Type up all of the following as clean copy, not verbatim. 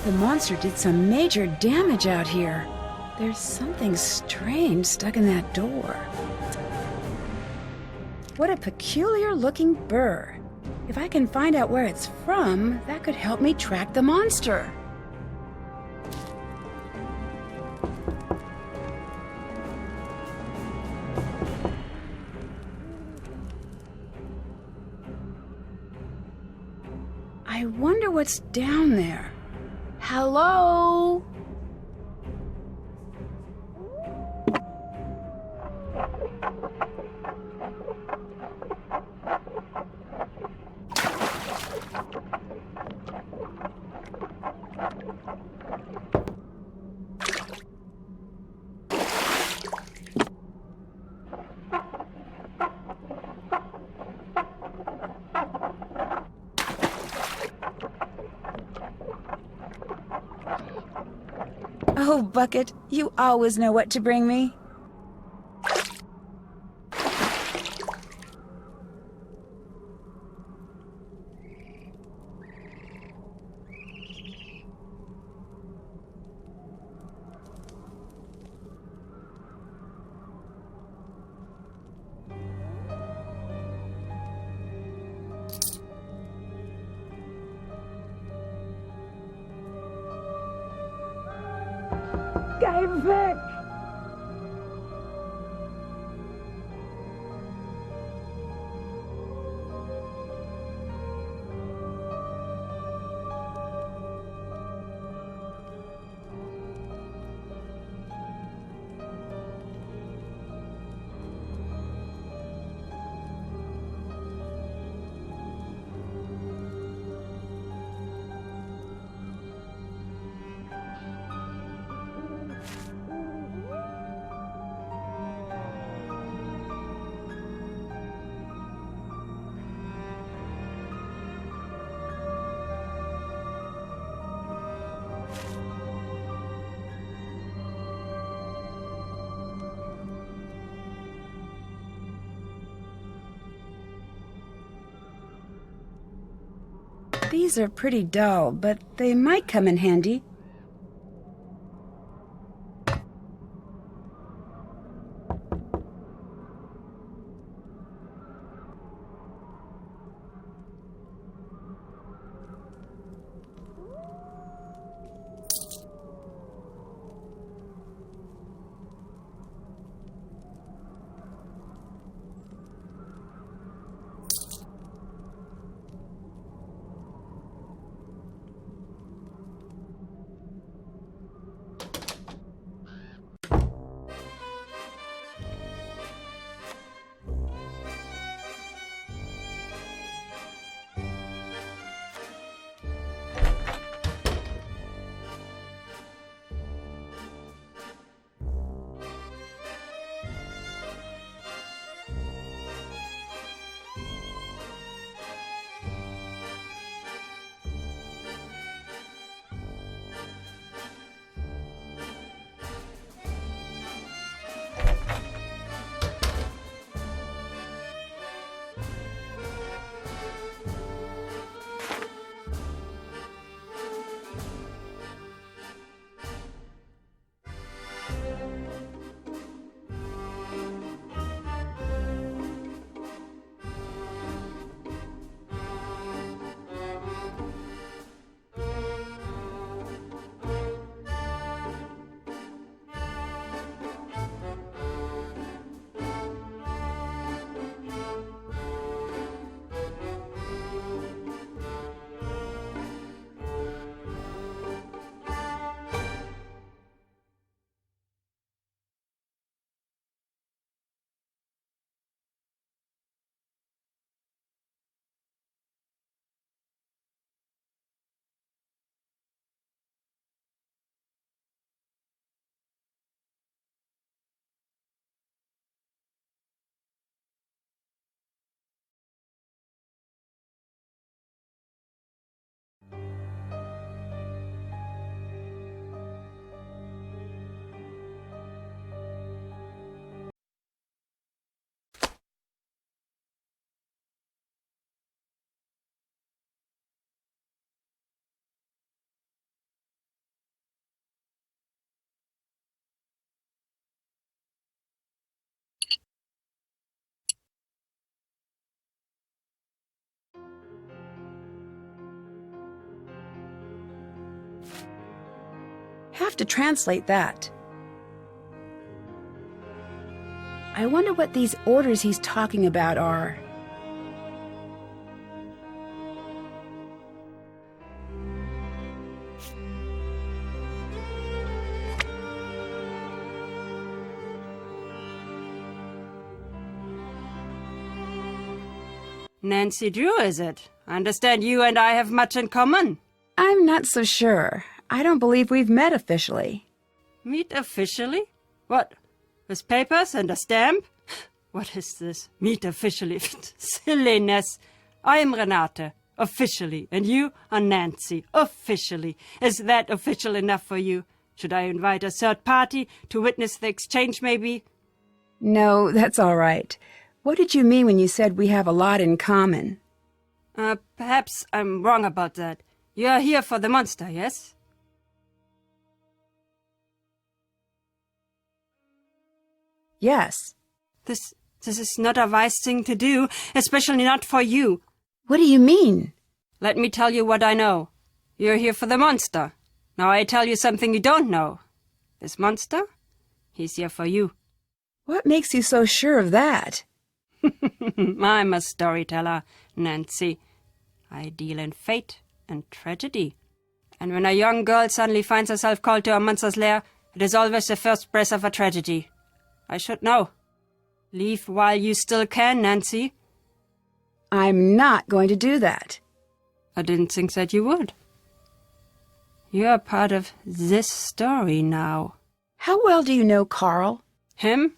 The monster did some major damage out here. There's something strange stuck in that door. What a peculiar-looking burr. If I can find out where it's from, that could help me track the monster. I wonder what's down there. Hello? Oh, Bucket, you always know what to bring me. Guy Vic! These are pretty dull, but they might come in handy. have to translate that. I wonder what these orders he's talking about are. Nancy Drew, is it? I understand you and I have much in common. I'm not so sure. I don't believe we've met officially. Meet officially? What? With papers and a stamp? What is this? Meet officially? Silliness. I am Renate, officially, and you are Nancy, officially. Is that official enough for you? Should I invite a third party to witness the exchange, maybe? No, that's all right. What did you mean when you said we have a lot in common? Perhaps I'm wrong about that. You are here for the monster, yes? Yes. This is not a wise thing to do, especially not for you. What do you mean? Let me tell you what I know. You're here for the monster. Now I tell you something you don't know. This monster, he's here for you. What makes you so sure of that? I'm a storyteller, Nancy. I deal in fate and tragedy. And when a young girl suddenly finds herself called to a monster's lair, it is always the first breath of a tragedy. I should know. Leave while you still can, Nancy. I'm not going to do that. I didn't think that you would. You're part of this story now. How well do you know Carl? Him?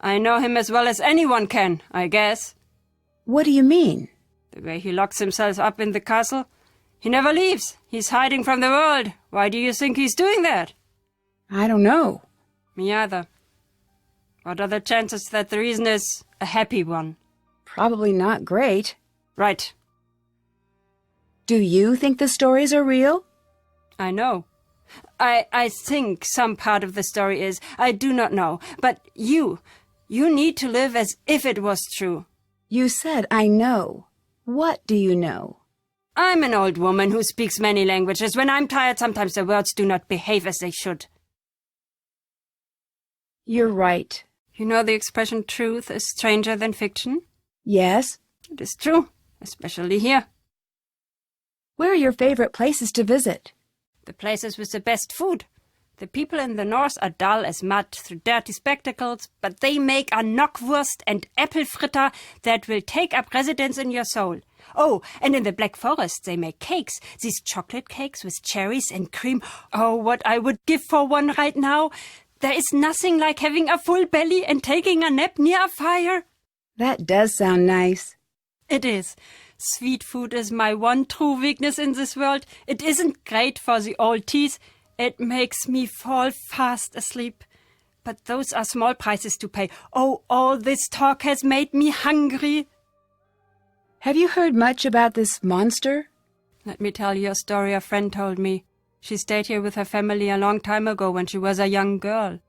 I know him as well as anyone can, I guess. What do you mean? The way he locks himself up in the castle. He never leaves. He's hiding from the world. Why do you think he's doing that? I don't know. Me either. What are the chances that the reason is a happy one? Probably not great. Right. Do you think the stories are real? I know. I think some part of the story is. I do not know. But you need to live as if it was true. You said I know. What do you know? I'm an old woman who speaks many languages. When I'm tired, sometimes the words do not behave as they should. You're right. You know the expression truth is stranger than fiction? Yes? It is true, especially here. Where are your favorite places to visit? The places with the best food. The people in the north are dull as mud through dirty spectacles, but they make a knockwurst and apple fritter that will take up residence in your soul. Oh, and in the Black Forest they make cakes, these chocolate cakes with cherries and cream. Oh, what I would give for one right now. There is nothing like having a full belly and taking a nap near a fire. That does sound nice. It is. Sweet food is my one true weakness in this world. It isn't great for the old teeth. It makes me fall fast asleep. But those are small prices to pay. Oh, all this talk has made me hungry. Have you heard much about this monster? Let me tell you a story a friend told me. She stayed here with her family a long time ago when she was a young girl.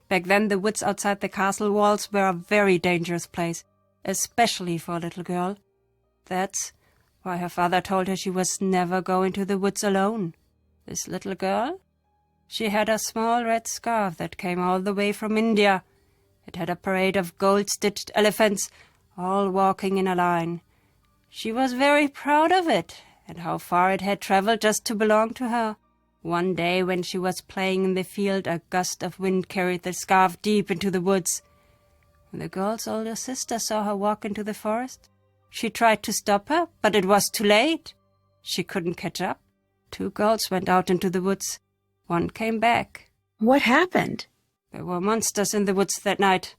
Back then the woods outside the castle walls were a very dangerous place, especially for a little girl. That's why her father told her she was never go into the woods alone. This little girl? She had a small red scarf that came all the way from India. It had a parade of gold-stitched elephants, all walking in a line. She was very proud of it, and how far it had traveled just to belong to her. One day when she was playing in the field, a gust of wind carried the scarf deep into the woods. When the girl's older sister saw her walk into the forest, she tried to stop her, but it was too late. She couldn't catch up. 2 girls went out into the woods. One came back. What happened? There were monsters in the woods that night.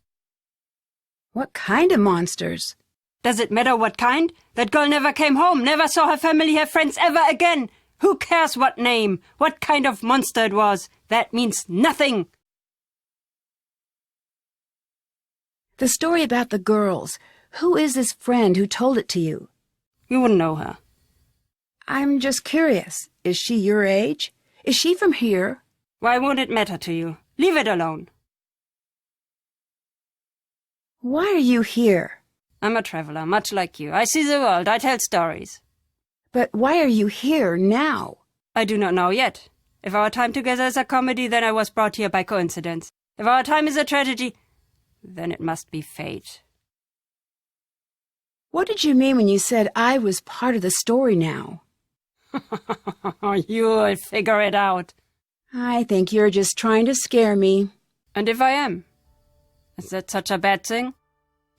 What kind of monsters? Does it matter what kind? That girl never came home, never saw her family, her friends ever again. Who cares what name, what kind of monster it was? That means nothing. The story about the girls. Who is this friend who told it to you? You wouldn't know her. I'm just curious. Is she your age? Is she from here? Why won't it matter to you? Leave it alone. Why are you here? I'm a traveler, much like you. I see the world, I tell stories. But why are you here now? I do not know yet. If our time together is a comedy, then I was brought here by coincidence. If our time is a tragedy, then it must be fate. What did you mean when you said I was part of the story now? You'll figure it out. I think you're just trying to scare me. And if I am, is that such a bad thing?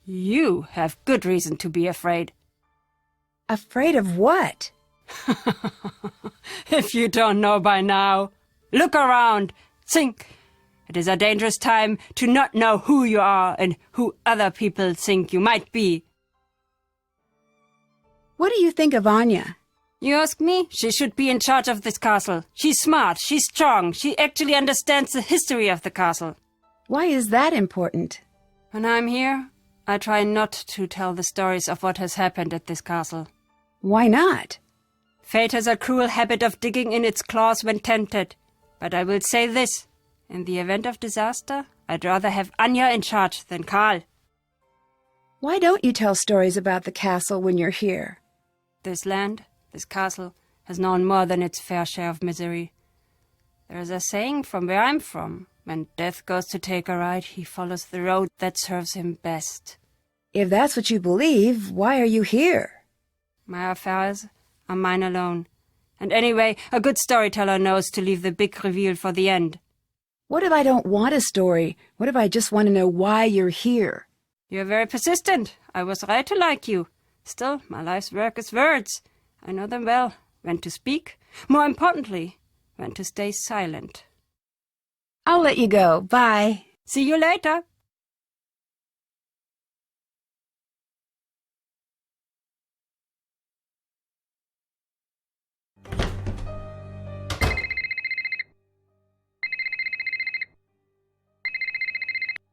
You have good reason to be afraid. Afraid of what? If you don't know by now, look around, think. It is a dangerous time to not know who you are and who other people think you might be. What do you think of Anja? You ask me? She should be in charge of this castle. She's smart, she's strong, she actually understands the history of the castle. Why is that important? When I'm here, I try not to tell the stories of what has happened at this castle. Why not? Fate has a cruel habit of digging in its claws when tempted. But I will say this. In the event of disaster, I'd rather have Anja in charge than Karl. Why don't you tell stories about the castle when you're here? This land, this castle, has known more than its fair share of misery. There is a saying from where I'm from. When death goes to take a ride, he follows the road that serves him best. If that's what you believe, why are you here? My affairs are mine alone. And anyway, a good storyteller knows to leave the big reveal for the end. What if I don't want a story? What if I just want to know why you're here? You're very persistent. I was right to like you. Still, my life's work is words. I know them well. When to speak. More importantly, when to stay silent. I'll let you go. Bye. See you later.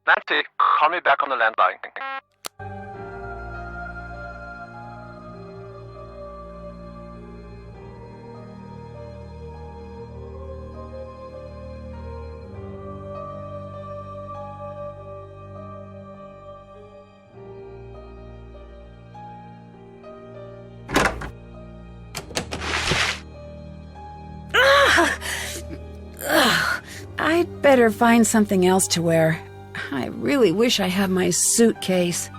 Nancy, call me back on the landline. I'd better find something else to wear. I really wish I had my suitcase.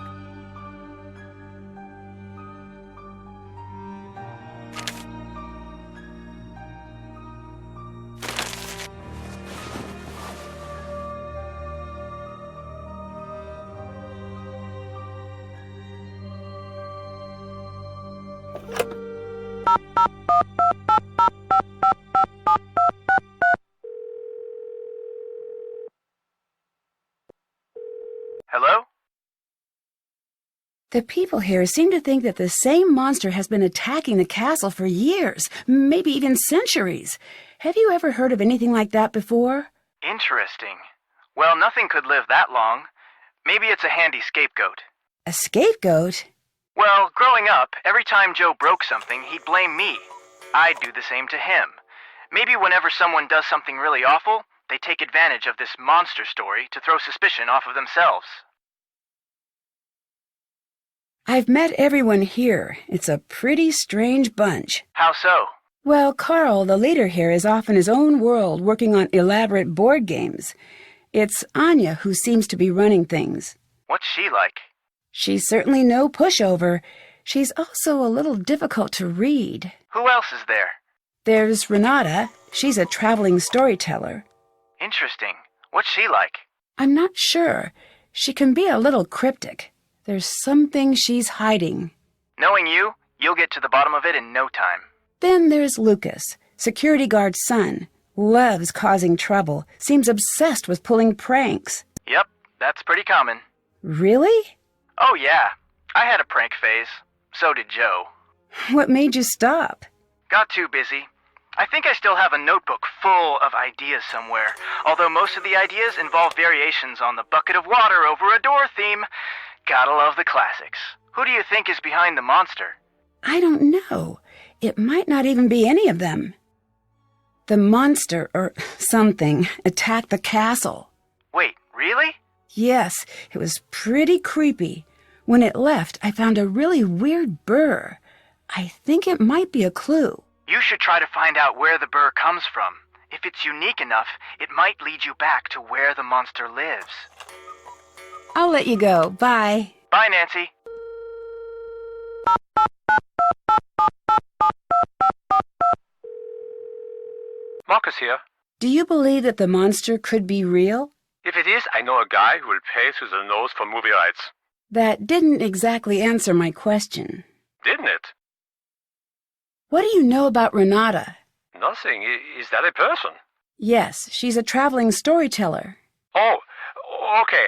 Hello? The people here seem to think that the same monster has been attacking the castle for years, maybe even centuries. Have you ever heard of anything like that before? Interesting. Well, nothing could live that long. Maybe it's a handy scapegoat. A scapegoat? Well, growing up, every time Joe broke something, he'd blame me. I'd do the same to him. Maybe whenever someone does something really awful, they take advantage of this monster story to throw suspicion off of themselves. I've met everyone here. It's a pretty strange bunch. How so? Well, Carl, the leader here, is off in his own world working on elaborate board games. It's Anja who seems to be running things. What's she like? She's certainly no pushover. She's also a little difficult to read. Who else is there? There's Renate. She's a traveling storyteller. Interesting. What's she like? I'm not sure. She can be a little cryptic. There's something she's hiding. Knowing you, you'll get to the bottom of it in no time. Then there's Lukas, security guard's son. Loves causing trouble. Seems obsessed with pulling pranks. Yep, that's pretty common. Really? Oh yeah, I had a prank phase. So did Joe. What made you stop? Got too busy. I think I still have a notebook full of ideas somewhere, although most of the ideas involve variations on the bucket of water over a door theme. Gotta love the classics. Who do you think is behind the monster? I don't know. It might not even be any of them. The monster, or something, attacked the castle. Wait, really? Yes, it was pretty creepy. When it left, I found a really weird burr. I think it might be a clue. You should try to find out where the burr comes from. If it's unique enough, it might lead you back to where the monster lives. I'll let you go. Bye. Bye, Nancy. Marcus here. Do you believe that the monster could be real? If it is, I know a guy who will pay through the nose for movie rights. That didn't exactly answer my question. Didn't it? What do you know about Renate? Nothing. Is that a person? Yes, she's a traveling storyteller. Oh, okay.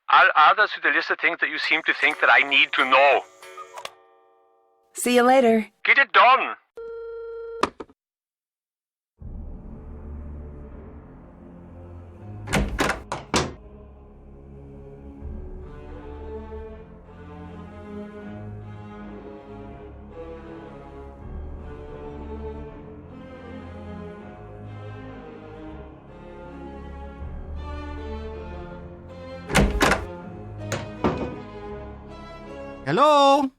I'll add that to the list of things that you seem to think that I need to know. See you later. Get it done! Hello?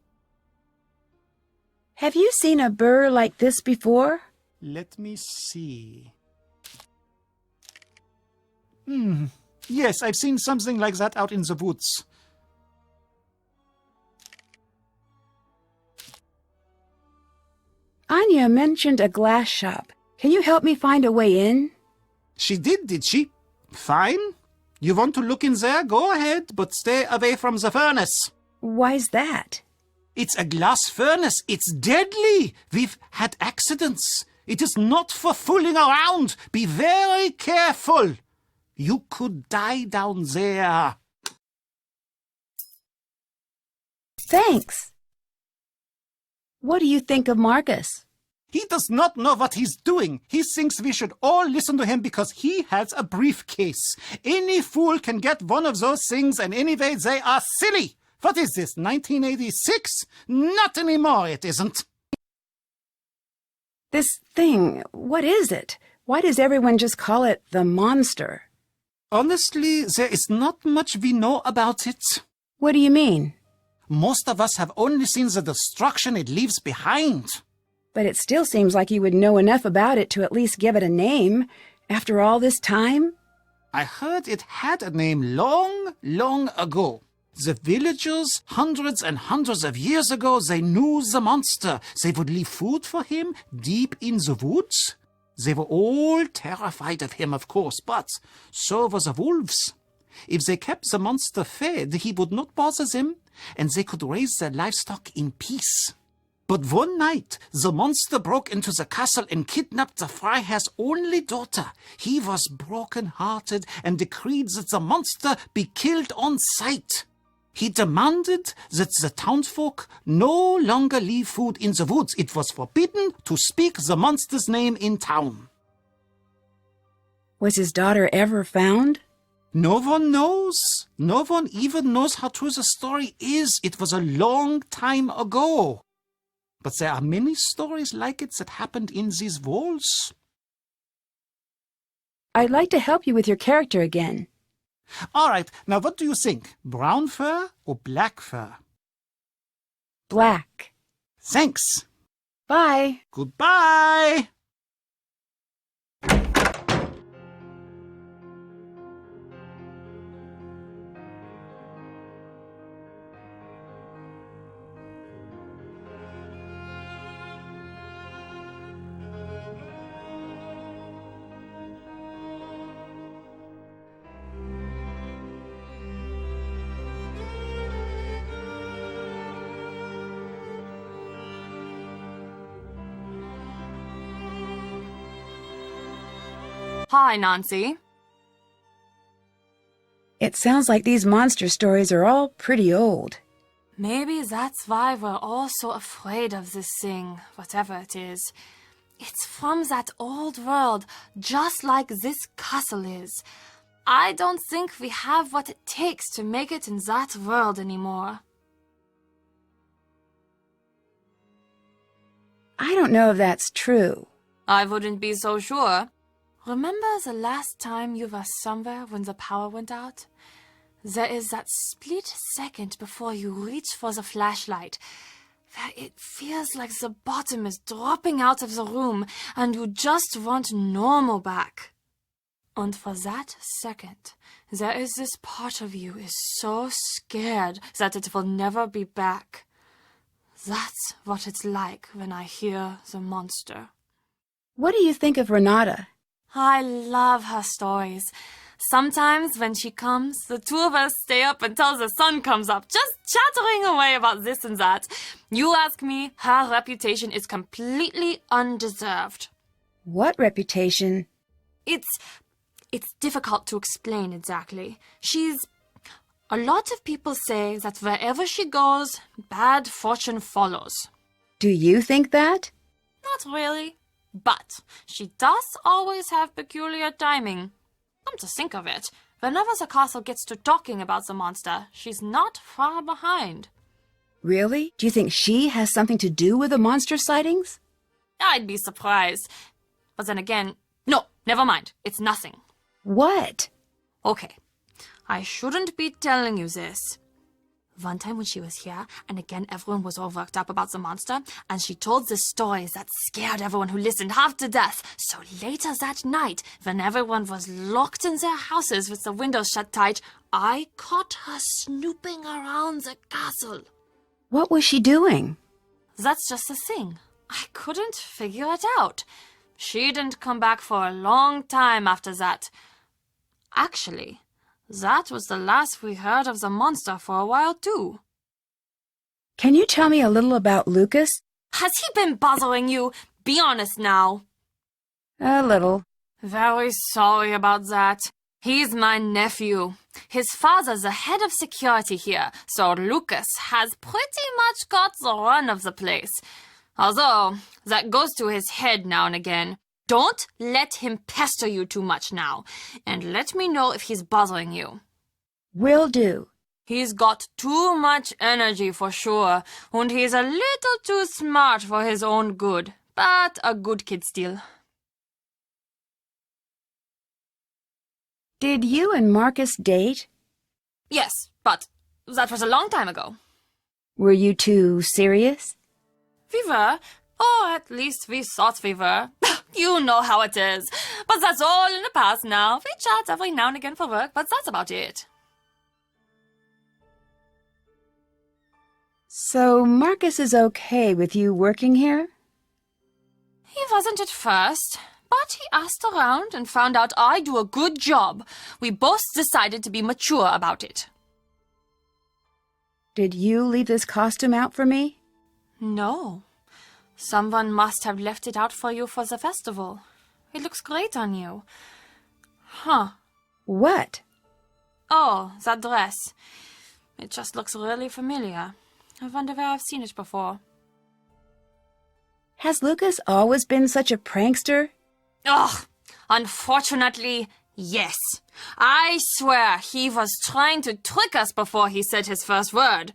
Have you seen a burr like this before? Let me see. Yes, I've seen something like that out in the woods. Anja mentioned a glass shop. Can you help me find a way in? She did she? Fine. You want to look in there? Go ahead, but stay away from the furnace. Why's that? It's a glass furnace. It's deadly. We've had accidents. It is not for fooling around. Be very careful. You could die down there. Thanks. What do you think of Marcus? He does not know what he's doing. He thinks we should all listen to him because he has a briefcase. Any fool can get one of those things, and anyway, they are silly. What is this, 1986? Not anymore, it isn't. This thing, what is it? Why does everyone just call it the monster? Honestly, there is not much we know about it. What do you mean? Most of us have only seen the destruction it leaves behind. But it still seems like you would know enough about it to at least give it a name. After all this time? I heard it had a name long, long ago. The villagers, hundreds and hundreds of years ago, they knew the monster. They would leave food for him deep in the woods. They were all terrified of him, of course, but so were the wolves. If they kept the monster fed, he would not bother them, and they could raise their livestock in peace. But one night, the monster broke into the castle and kidnapped the Freiherr's only daughter. He was broken-hearted and decreed that the monster be killed on sight. He demanded that the townsfolk no longer leave food in the woods. It was forbidden to speak the monster's name in town. Was his daughter ever found? No one knows. No one even knows how true the story is. It was a long time ago. But there are many stories like it that happened in these walls. I'd like to help you with your character again. All right, now what do you think? Brown fur or black fur? Black. Thanks. Bye. Goodbye. Hi, Nancy. It sounds like these monster stories are all pretty old. Maybe that's why we're all so afraid of this thing, whatever it is. It's from that old world, just like this castle is. I don't think we have what it takes to make it in that world anymore. I don't know if that's true. I wouldn't be so sure. Remember the last time you were somewhere when the power went out? There is that split second before you reach for the flashlight. that it feels like the bottom is dropping out of the room and you just want normal back. And for that second, there is this part of you is so scared that it will never be back. That's what it's like when I hear the monster. What do you think of Renate? I love her stories. Sometimes when she comes, the two of us stay up until the sun comes up, just chattering away about this and that. You ask me, her reputation is completely undeserved. What reputation? It's difficult to explain exactly. A lot of people say that wherever she goes, bad fortune follows. Do you think that? Not really. But she does always have peculiar timing. Come to think of it, whenever the castle gets to talking about the monster, she's not far behind. Really? Do you think she has something to do with the monster sightings? I'd be surprised. But then again, no, never mind. It's nothing. What? Okay, I shouldn't be telling you this. One time when she was here, and again everyone was all worked up about the monster, and she told the stories that scared everyone who listened half to death. So later that night, when everyone was locked in their houses with the windows shut tight, I caught her snooping around the castle. What was she doing? That's just the thing. I couldn't figure it out. She didn't come back for a long time after that. Actually, that was the last we heard of the monster for a while, too. Can you tell me a little about Lukas? Has he been bothering you? Be honest now. A little. Very sorry about that. He's my nephew. His father's the head of security here, so Lukas has pretty much got the run of the place. Although, that goes to his head now and again. Don't let him pester you too much now, and let me know if he's bothering you. Will do. He's got too much energy for sure, and he's a little too smart for his own good, but a good kid still. Did you and Marcus date? Yes, but that was a long time ago. Were you two serious? We were, or at least we thought we were. You know how it is. But that's all in the past now. We chat every now and again for work, but that's about it. So Marcus is okay with you working here? He wasn't at first, but he asked around and found out I do a good job. We both decided to be mature about it. Did you leave this costume out for me? No. Someone must have left it out for you for the festival. It looks great on you. Huh. What? Oh, that dress. It just looks really familiar. I wonder where I've seen it before. Has Lukas always been such a prankster? Ugh! Unfortunately, yes. I swear he was trying to trick us before he said his first word.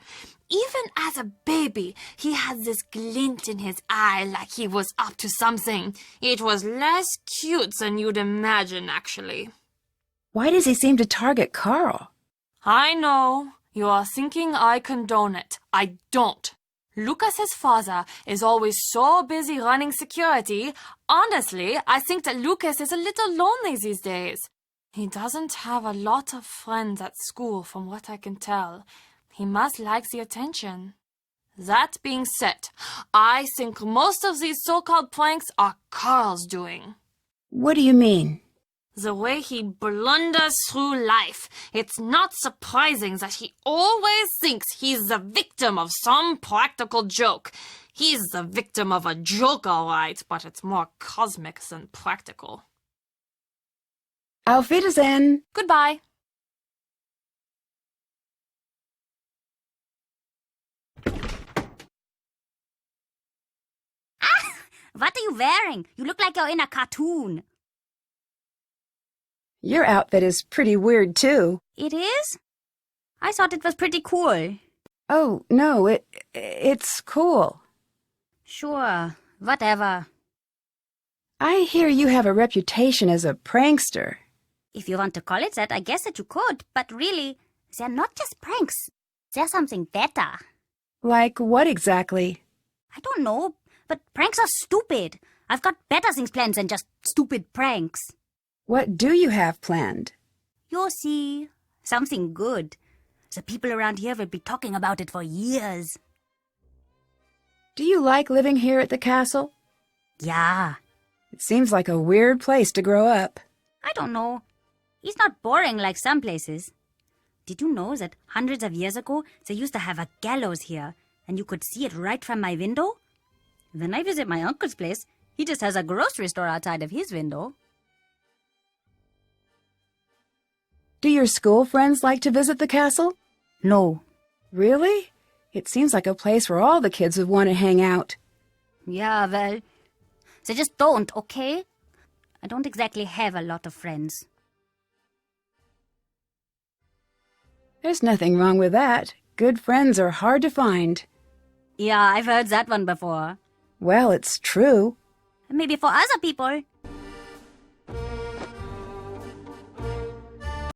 Even as a baby, he had this glint in his eye like he was up to something. It was less cute than you'd imagine, actually. Why does he seem to target Carl? I know. You are thinking I condone it. I don't. Lukas's father is always so busy running security. Honestly, I think that Lukas is a little lonely these days. He doesn't have a lot of friends at school, from what I can tell. He must like the attention. That being said, I think most of these so-called pranks are Carl's doing. What do you mean? The way he blunders through life. It's not surprising that he always thinks he's the victim of some practical joke. He's the victim of a joke, all right, but it's more cosmic than practical. Auf Wiedersehen. Goodbye. What are you wearing? You look like you're in a cartoon. Your outfit is pretty weird, too. It is? I thought it was pretty cool. Oh, no, it's cool. Sure, whatever. I hear you have a reputation as a prankster. If you want to call it that, I guess that you could. But really, they're not just pranks. They're something better. Like what exactly? I don't know, but pranks are stupid. I've got better things planned than just stupid pranks. What do you have planned? You'll see. Something good. The people around here will be talking about it for years. Do you like living here at the castle? Yeah. It seems like a weird place to grow up. I don't know. It's not boring like some places. Did you know that hundreds of years ago they used to have a gallows here, and you could see it right from my window? When I visit my uncle's place, he just has a grocery store outside of his window. Do your school friends like to visit the castle? No. Really? It seems like a place where all the kids would want to hang out. Yeah, well, they just don't, okay? I don't exactly have a lot of friends. There's nothing wrong with that. Good friends are hard to find. Yeah, I've heard that one before. Well, it's true. Maybe for other people.